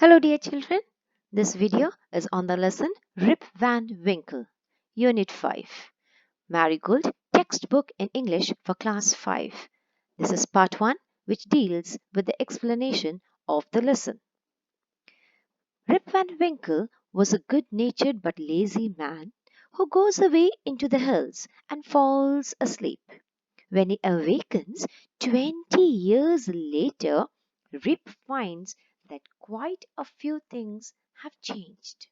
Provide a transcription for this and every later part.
Hello dear children, this video is on the lesson Rip Van Winkle, Unit 5, Marigold Textbook in English for Class 5. This is part 1 which deals with the explanation of the lesson. Rip Van Winkle was a good-natured but lazy man who goes away into the hills and falls asleep. When he awakens 20 years later, Rip finds that quite a few things have changed.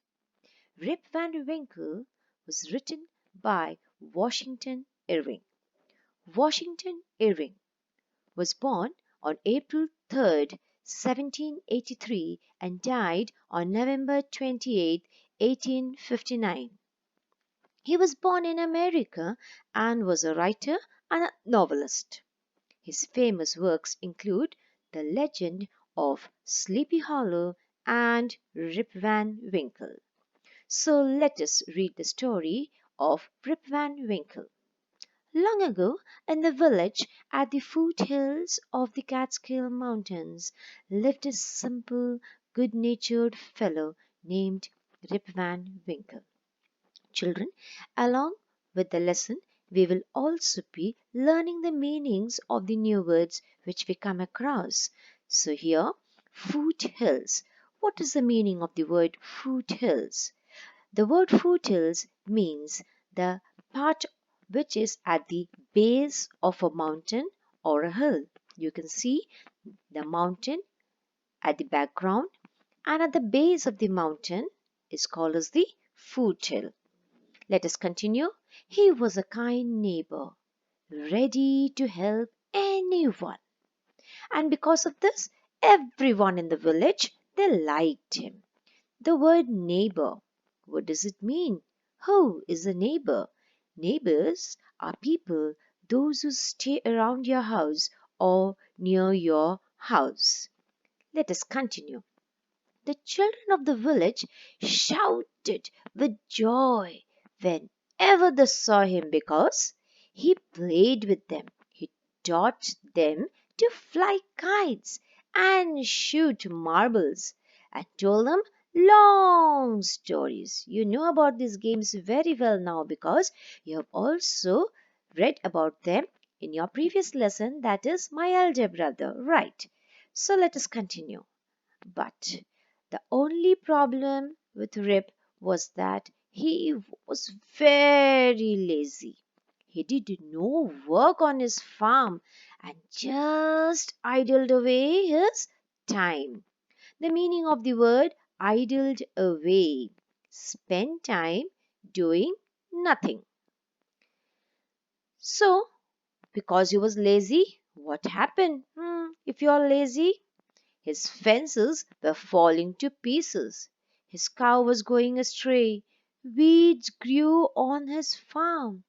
Rip Van Winkle was written by Washington Irving. Washington Irving was born on April 3, 1783 and died on November 28, 1859. He was born in America and was a writer and a novelist. His famous works include The Legend of Sleepy Hollow and Rip Van Winkle. So let us read the story of Rip Van Winkle. Long ago, in the village at the foothills of the Catskill Mountains, lived a simple, good-natured fellow named Rip Van Winkle. Children, along with the lesson, we will also be learning the meanings of the new words which we come across. So here, foothills. What is the meaning of the word foothills? The word foothills means the part which is at the base of a mountain or a hill. You can see the mountain at the background, and at the base of the mountain is called as the foothill. Let us continue. He was a kind neighbor, ready to help anyone. And because of this, everyone in the village, they liked him. The word neighbor, what does it mean? Who is a neighbor? Neighbors are people, those who stay around your house or near your house. Let us continue. The children of the village shouted with joy whenever they saw him because he played with them. He taught them to fly kites and shoot marbles and told them long stories. You know about these games very well now because you have also read about them in your previous lesson, that is my elder brother, right? So let us continue. But the only problem with Rip was that he was very lazy. He did no work on his farm and just idled away his time. The meaning of the word idled away, spent time doing nothing. So, because he was lazy, what happened? If you are lazy, his fences were falling to pieces. His cow was going astray. Weeds grew on his farm.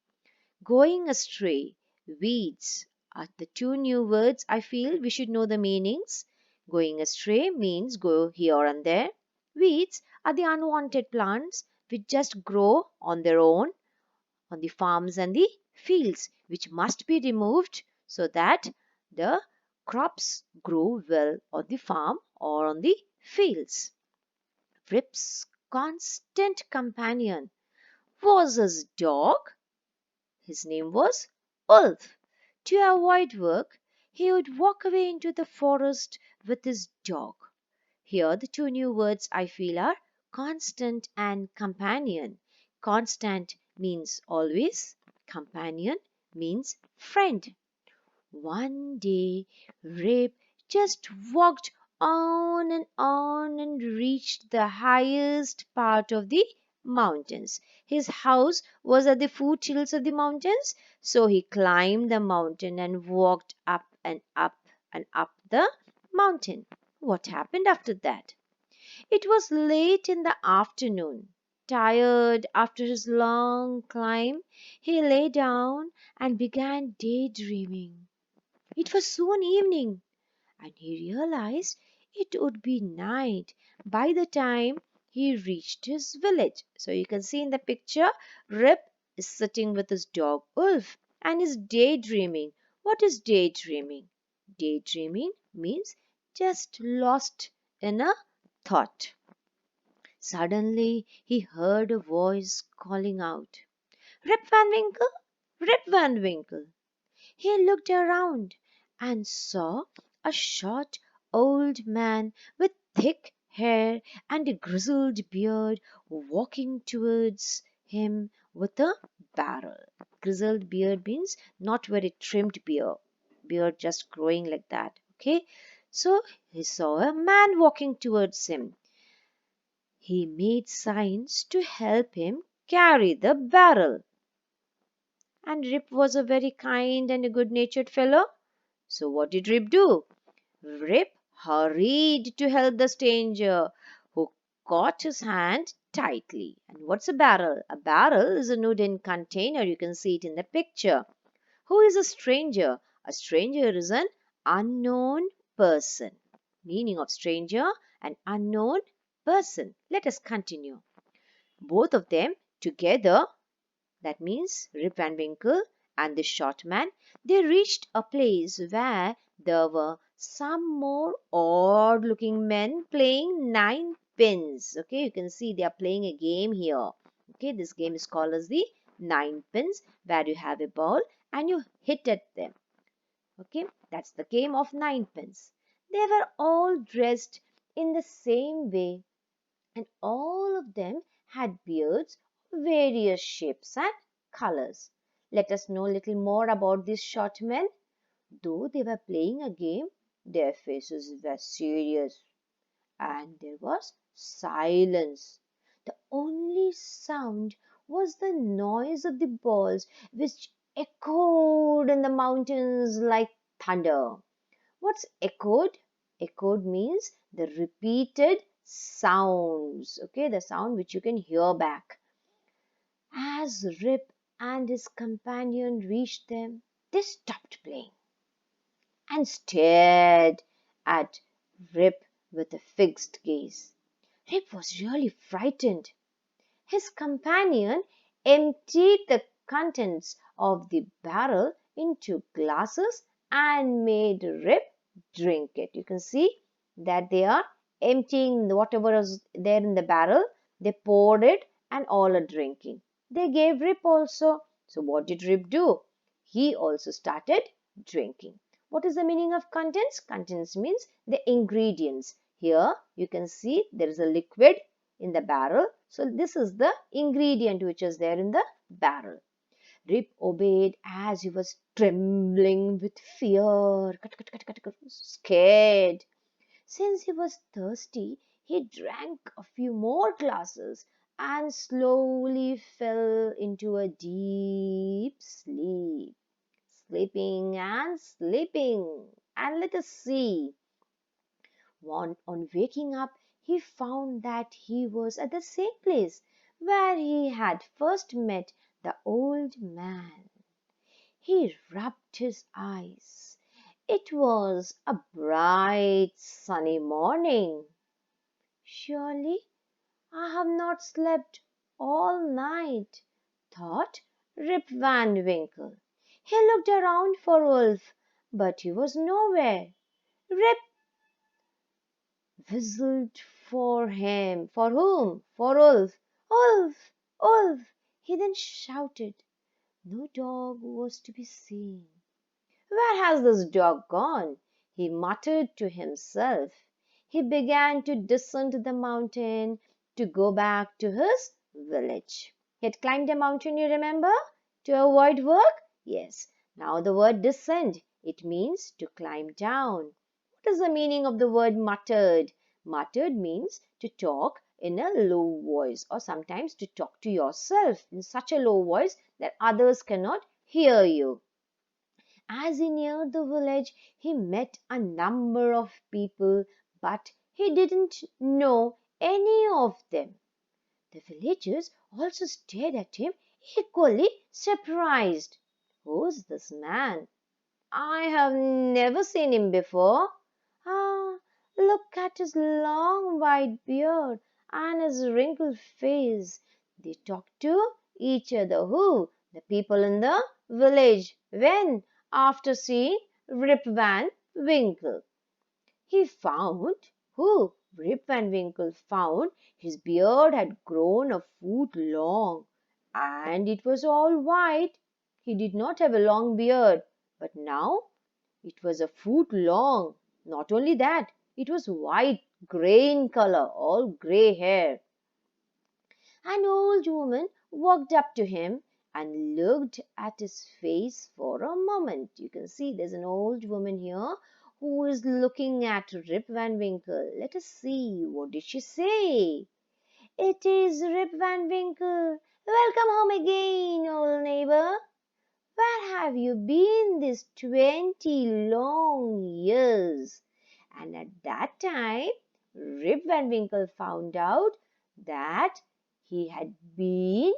Going astray, weeds are the two new words I feel we should know the meanings. Going astray means go here and there. Weeds are the unwanted plants which just grow on their own on the farms and the fields, which must be removed so that the crops grow well on the farm or on the fields. Rip's constant companion was his dog. His name was Wolf. To avoid work, he would walk away into the forest with his dog. Here, the two new words I feel are constant and companion. Constant means always, companion means friend. One day, Rip just walked on and reached the highest part of the mountains. His house was at the foothills of the mountains, so he climbed the mountain and walked up and up and up the mountain. What happened after that? It was late in the afternoon. Tired after his long climb, he lay down and began daydreaming. It was soon evening, and he realized it would be night by the time he reached his village. So you can see in the picture, Rip is sitting with his dog Wolf and is daydreaming. What is daydreaming? Daydreaming means just lost in a thought. Suddenly he heard a voice calling out, "Rip Van Winkle! Rip Van Winkle!" He looked around and saw a short old man with thick hair and a grizzled beard walking towards him with a barrel. Grizzled beard means not very trimmed beard just growing like that. Okay, so he saw a man walking towards him. He made signs to help him carry the barrel. And Rip was a very kind and a good-natured fellow. So what did Rip do? Rip hurried to help the stranger, who caught his hand tightly. And what's a barrel? A barrel is a wooden container. You can see it in the picture. Who is a stranger? A stranger is an unknown person. Meaning of stranger, an unknown person. Let us continue. Both of them together, that means Rip Van Winkle and the short man, they reached a place where there were some more odd looking men playing nine pins. Okay, you can see they are playing a game here. Okay, this game is called as the nine pins, where you have a ball and you hit at them. Okay, that's the game of nine pins. They were all dressed in the same way, and all of them had beards of various shapes and colors. Let us know a little more about these short men. Though they were playing a game, their faces were serious and there was silence. The only sound was the noise of the balls, which echoed in the mountains like thunder. What's echoed? Echoed means the repeated sounds. Okay, the sound which you can hear back. As Rip and his companion reached them, they stopped playing and stared at Rip with a fixed gaze. Rip was really frightened. His companion emptied the contents of the barrel into glasses and made Rip drink it. You can see that they are emptying whatever is there in the barrel. They poured it and all are drinking. They gave Rip also. So what did Rip do? He also started drinking. What is the meaning of contents? Contents means the ingredients. Here you can see there is a liquid in the barrel. So this is the ingredient which is there in the barrel. Rip obeyed as he was trembling with fear, scared. Since he was thirsty, he drank a few more glasses and slowly fell into a deep sleep. Sleeping and sleeping. And let us see. On waking up, he found that he was at the same place where he had first met the old man. He rubbed his eyes. It was a bright, sunny morning. Surely I have not slept all night, thought Rip Van Winkle. He looked around for Wolf, but he was nowhere. Rip whistled for him. For whom? For Wolf. Wolf! Wolf! He then shouted. No dog was to be seen. Where has this dog gone? He muttered to himself. He began to descend the mountain to go back to his village. He had climbed a mountain, you remember, to avoid work? Yes. Now the word descend, it means to climb down. What is the meaning of the word muttered? Muttered means to talk in a low voice, or sometimes to talk to yourself in such a low voice that others cannot hear you. As he neared the village, he met a number of people, but he didn't know any of them. The villagers also stared at him, equally surprised. Who's this man? I have never seen him before. Ah, look at his long white beard and his wrinkled face. They talked to each other. Who? The people in the village. When? After seeing Rip Van Winkle. He found who? Rip Van Winkle found his beard had grown a foot long, and it was all white. He did not have a long beard, but now it was a foot long. Not only that, it was white, grey in color, all grey hair. An old woman walked up to him and looked at his face for a moment. You can see there's an old woman here who is looking at Rip Van Winkle. Let us see, what did she say? It is Rip Van Winkle. Welcome home again, old neighbor. Where have you been these 20 long years? And at that time, Rip Van Winkle found out that he had been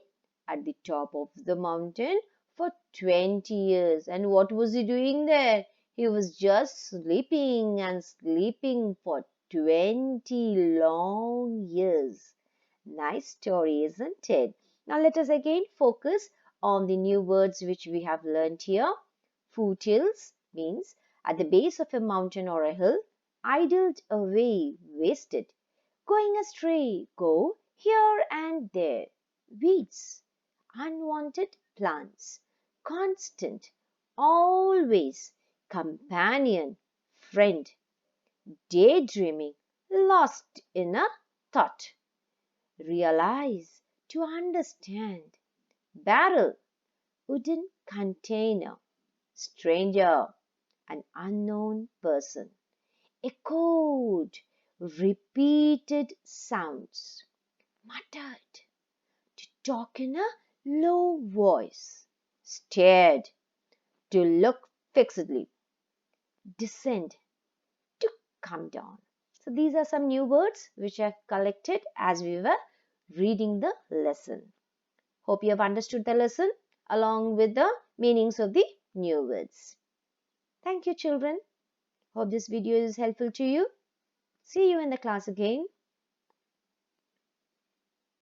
at the top of the mountain for 20 years. And what was he doing there? He was just sleeping and sleeping for 20 long years. Nice story, isn't it? Now let us again focus on the new words which we have learned here. Foothills means at the base of a mountain or a hill, idled away, wasted. Going astray, go here and there. Weeds, unwanted plants. Constant, always. Companion, friend. Daydreaming, lost in a thought. Realize, to understand. Barrel, wooden container. Stranger, an unknown person. Echoed, repeated sounds. Muttered, to talk in a low voice. Stared, to look fixedly. Descend, to come down. So these are some new words which I've collected as we were reading the lesson. Hope you have understood the lesson along with the meanings of the new words. Thank you, children. Hope this video is helpful to you. See you in the class again.